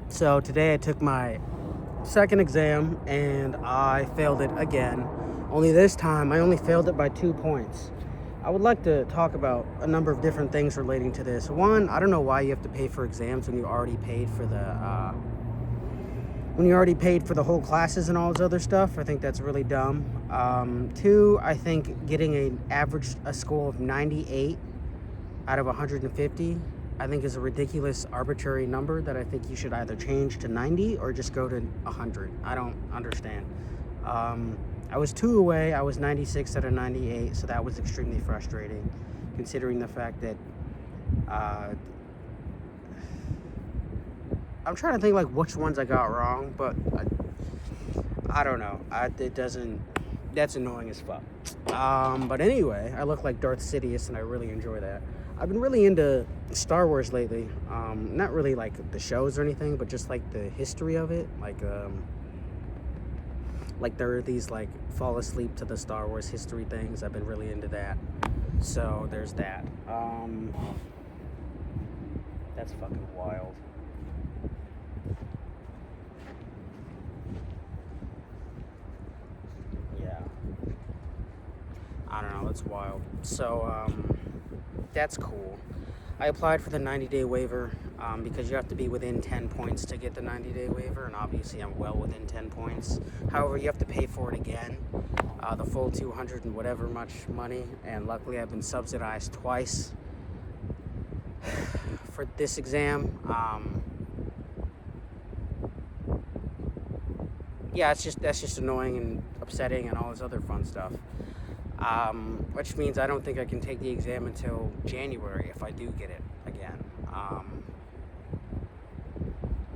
So today I took my second exam and I failed it again. Only this time I only failed it by 2 points. I would like to talk about a number of different things relating to this. One, I don't know why you have to pay for exams when you already paid for the whole classes and all this other stuff. I think that's really dumb. Two, I think getting a score of 98 out of 150, I think is a ridiculous arbitrary number that I think you should either change to 90 or just go to 100. I don't understand. I was 2 away. I was 96 out of 98, so that was extremely frustrating, considering the fact that I'm trying to think like which ones I got wrong, but I don't know. That's annoying as fuck. But anyway, I look like Darth Sidious, and I really enjoy that. I've been really into Star Wars lately. Not really like the shows or anything, but just like the history of it. Like there are these like fall asleep to the Star Wars history things. I've been really into that. So there's that. That's fucking wild. Yeah. I don't know, it's wild. So that's cool. I applied for the 90-day waiver because you have to be within 10 points to get the 90-day waiver, and obviously I'm well within 10 points. However, you have to pay for it again, the full 200 and whatever much money, and luckily I've been subsidized twice for this exam. Yeah, that's just annoying and upsetting and all this other fun stuff. Which means I don't think I can take the exam until January if I do get it again.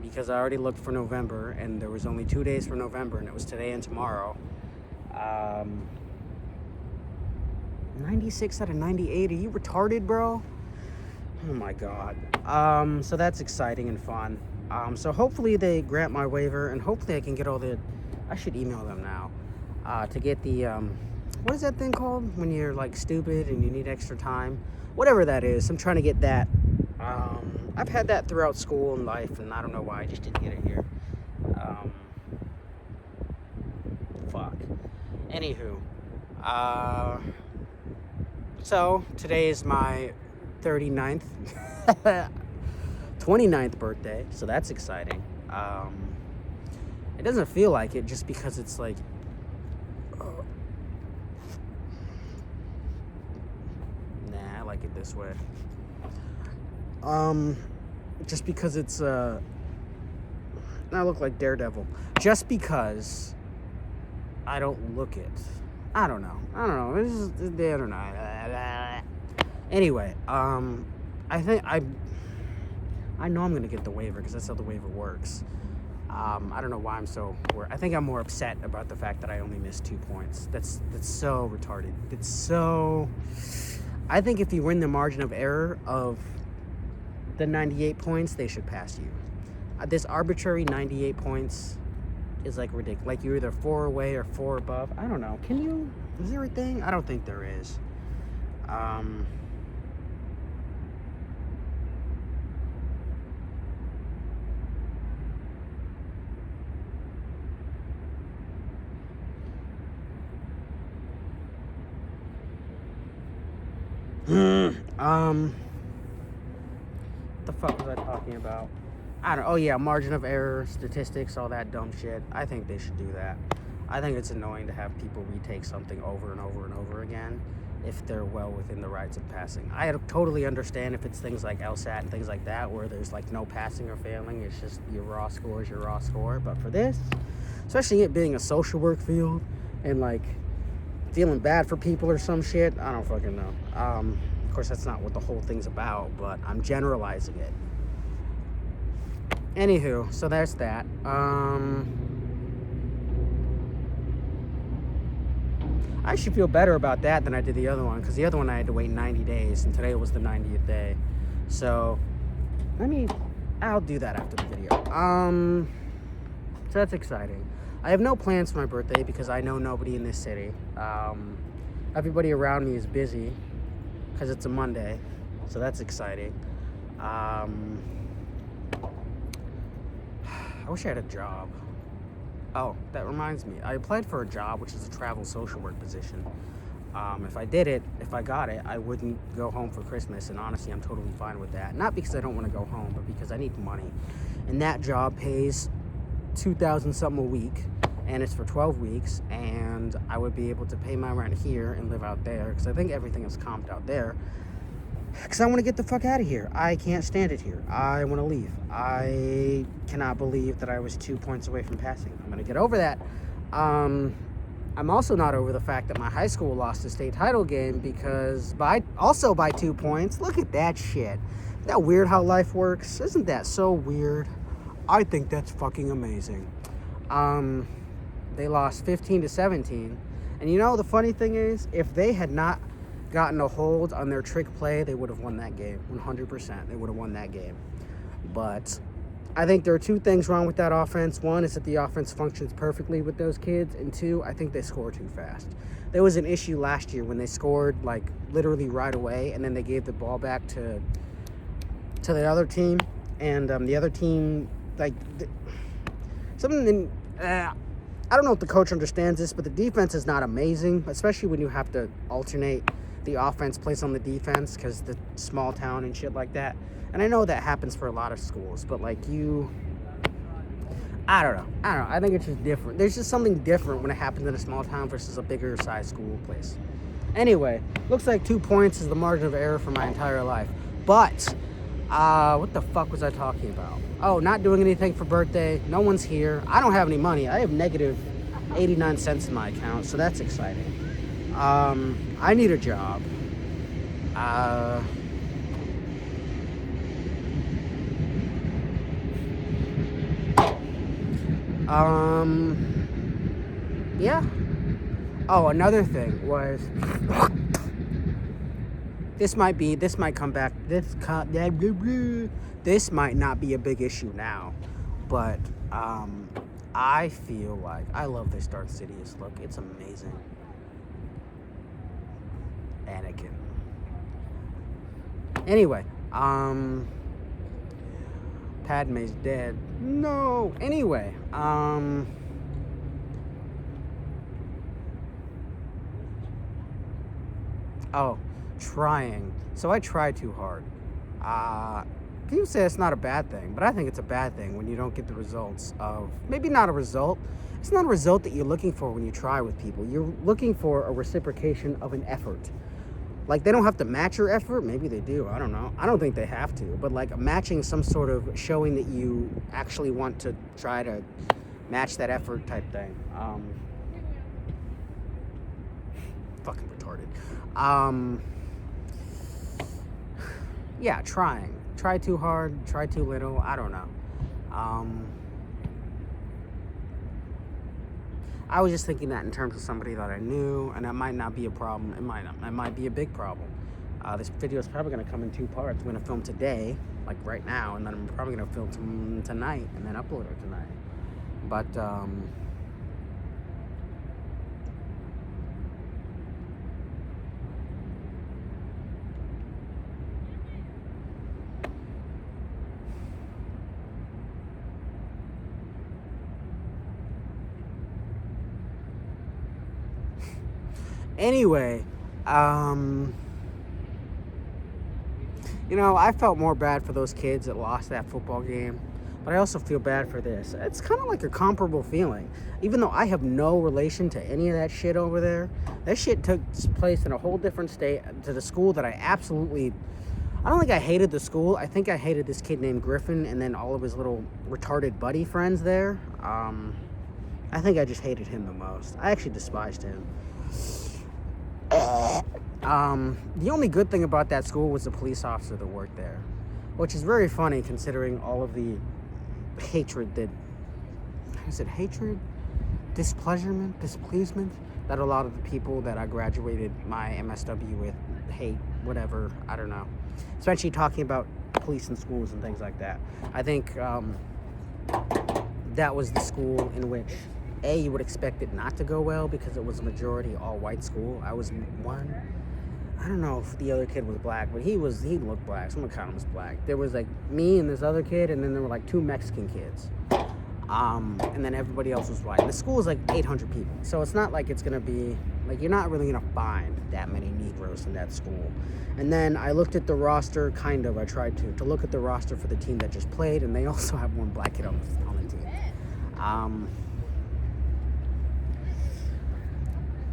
Because I already looked for November, and there was only 2 days for November, and it was today and tomorrow. 96 out of 98. Are you retarded, bro? Oh my god. So that's exciting and fun. So hopefully they grant my waiver, and hopefully I can get I should email them now, to get the, what is that thing called when you're like stupid and you need extra time? Whatever that is, I'm trying to get that. I've had that throughout school and life, and I don't know why I just didn't get it here. Fuck. Anywho, so today is my 39th, 29th birthday, so that's exciting. It doesn't feel like it just because it's like, I like it this way. Just because it's I look like Daredevil. Just because I don't look it. I don't know. This is the internet. Anyway, I think I know I'm gonna get the waiver because that's how the waiver works. I don't know why I think I'm more upset about the fact that I only missed 2 points. That's so retarded. I think if you win the margin of error of the 98 points, they should pass you. This arbitrary 98 points is like ridiculous. Like you're either 4 away or 4 above. I don't know. Is there a thing? I don't think there is. What the fuck was I talking about? Oh yeah, margin of error, statistics, all that dumb shit. I think they should do that. I think it's annoying to have people retake something over and over and over again if they're well within the rights of passing. I totally understand if it's things like LSAT and things like that where there's like no passing or failing. It's just your raw score is your raw score. But for this, especially it being a social work field and like feeling bad for people or some shit, I don't fucking know. Of course, that's not what the whole thing's about, but I'm generalizing it. Anywho, so there's that. I actually feel better about that than I did the other one, because the other one I had to wait 90 days, and today was the 90th day. So, I'll do that after the video. So that's exciting. I have no plans for my birthday because I know nobody in this city. Everybody around me is busy because it's a Monday, so that's exciting. I wish I had a job. Oh, that reminds me. I applied for a job, which is a travel social work position. If I got it, I wouldn't go home for Christmas, and honestly, I'm totally fine with that. Not because I don't want to go home, but because I need money. And that job pays $2,000 something a week, and it's for 12 weeks, and I would be able to pay my rent here and live out there, because I think everything is comped out there. Because I want to get the fuck out of here. I can't stand it here. I want to leave. I cannot believe that I was 2 points away from passing. I'm going to get over that. I'm also not over the fact that my high school lost the state title game because by 2 points. Look at that shit. Isn't that weird how life works? Isn't that so weird? I think that's fucking amazing. They lost 15-17. And you know, the funny thing is, if they had not gotten a hold on their trick play, they would have won that game. 100%. They would have won that game. But I think there are two things wrong with that offense. One is that the offense functions perfectly with those kids. And two, I think they score too fast. There was an issue last year when they scored, like, literally right away, and then they gave the ball back to the other team. And the other team, like, I don't know if the coach understands this, but the defense is not amazing, especially when you have to alternate the offense plays on the defense because the small town and shit like that. And I know that happens for a lot of schools, but like I don't know. I think it's just different. There's just something different when it happens in a small town versus a bigger size school place. Anyway, looks like 2 points is the margin of error for my entire life. But what the fuck was I talking about? Oh, not doing anything for birthday. No one's here. I don't have any money. I have negative 89 cents in my account, so that's exciting. I need a job. Yeah. Oh, another thing was this might not be a big issue now, but I feel like I love this Dark Sidious look. It's amazing. Anakin. Anyway, Padme's dead. No. Anyway, oh, trying. So I try too hard. People say it's not a bad thing, but I think it's a bad thing when you don't get the results of, maybe not a result. It's not a result that you're looking for when you try with people. You're looking for a reciprocation of an effort. Like, they don't have to match your effort. Maybe they do. I don't know. I don't think they have to. But, like, matching some sort of showing that you actually want to try to match that effort type thing. Fucking retarded. Yeah, trying. Try too hard, try too little. I don't know. I was just thinking that in terms of somebody that I knew, and that might not be a problem. It might be a big problem. This video is probably going to come in 2 parts. I'm going to film today, like right now, and then I'm probably going to film tonight and then upload it tonight. But anyway, you know, I felt more bad for those kids that lost that football game, but I also feel bad for this. It's kind of like a comparable feeling. Even though I have no relation to any of that shit over there, that shit took place in a whole different state to the school that I don't think I hated the school. I think I hated this kid named Griffin and then all of his little retarded buddy friends there. I think I just hated him the most. I actually despised him. The only good thing about that school was the police officer that worked there, which is very funny considering all of the hatred that, is it hatred? Displeasement that a lot of the people that I graduated my MSW with hate, whatever, I don't know. Especially talking about police in schools and things like that. I think that was the school in which you would expect it not to go well because it was a majority all-white school. I was one. I don't know if the other kid was black, but he looked black. Someone kind of was black. There was like me and this other kid, and then there were like 2 Mexican kids. And then everybody else was white. The school is like 800 people, so it's not like it's gonna be like, you're not really gonna find that many Negroes in that school. And then I looked at the roster, I tried to look at the roster for the team that just played, and they also have one black kid on the team.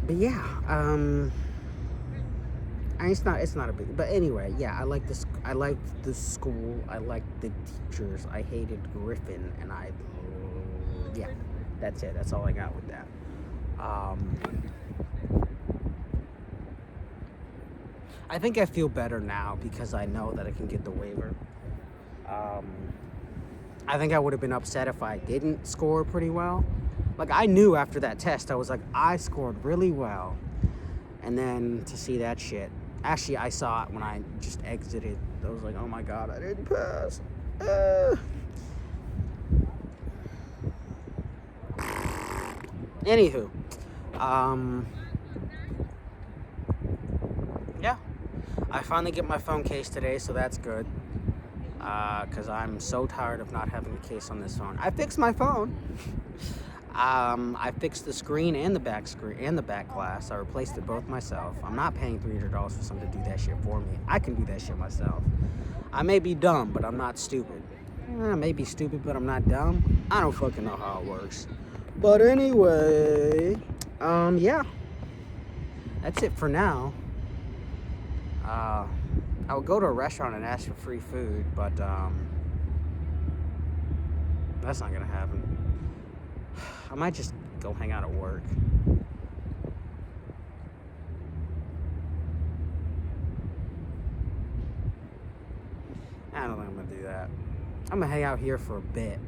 But yeah, it's not a big, but anyway, yeah, I like this. I liked the school. I liked the teachers. I hated Griffin, and yeah, that's it. That's all I got with that. I think I feel better now because I know that I can get the waiver. I think I would have been upset if I didn't score pretty well. Like, I knew after that test, I was like, I scored really well. And then to see that shit, actually, I saw it when I just exited. I was like, oh my God, I didn't pass. Anywho, yeah, I finally get my phone case today, so that's good. Because I'm so tired of not having a case on this phone. I fixed my phone. I fixed the screen and the back glass. I replaced it both myself. I'm not paying $300 for someone to do that shit for me. I can do that shit myself. I may be dumb, but I'm not stupid. I may be stupid, but I'm not dumb. I don't fucking know how it works. But anyway, yeah. That's it for now. I would go to a restaurant and ask for free food, but that's not gonna happen. I might just go hang out at work. I don't think I'm gonna do that. I'm gonna hang out here for a bit.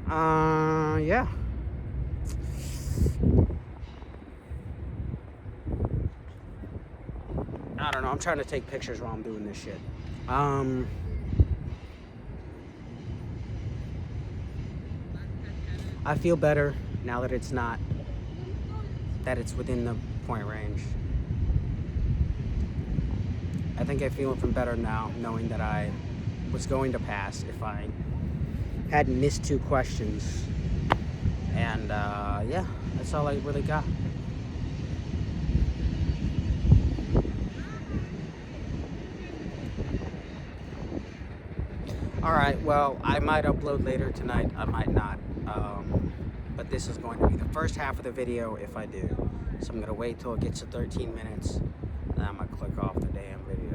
Yeah. I don't know. I'm trying to take pictures while I'm doing this shit. I feel better now that it's within the point range. I think I feel even better now knowing that I was going to pass if I hadn't missed 2 questions. And yeah, that's all I really got. Alright, well, I might upload later tonight, I might not. But this is going to be the first half of the video if I do. So I'm going to wait till it gets to 13 minutes, and then I'm going to click off the damn video.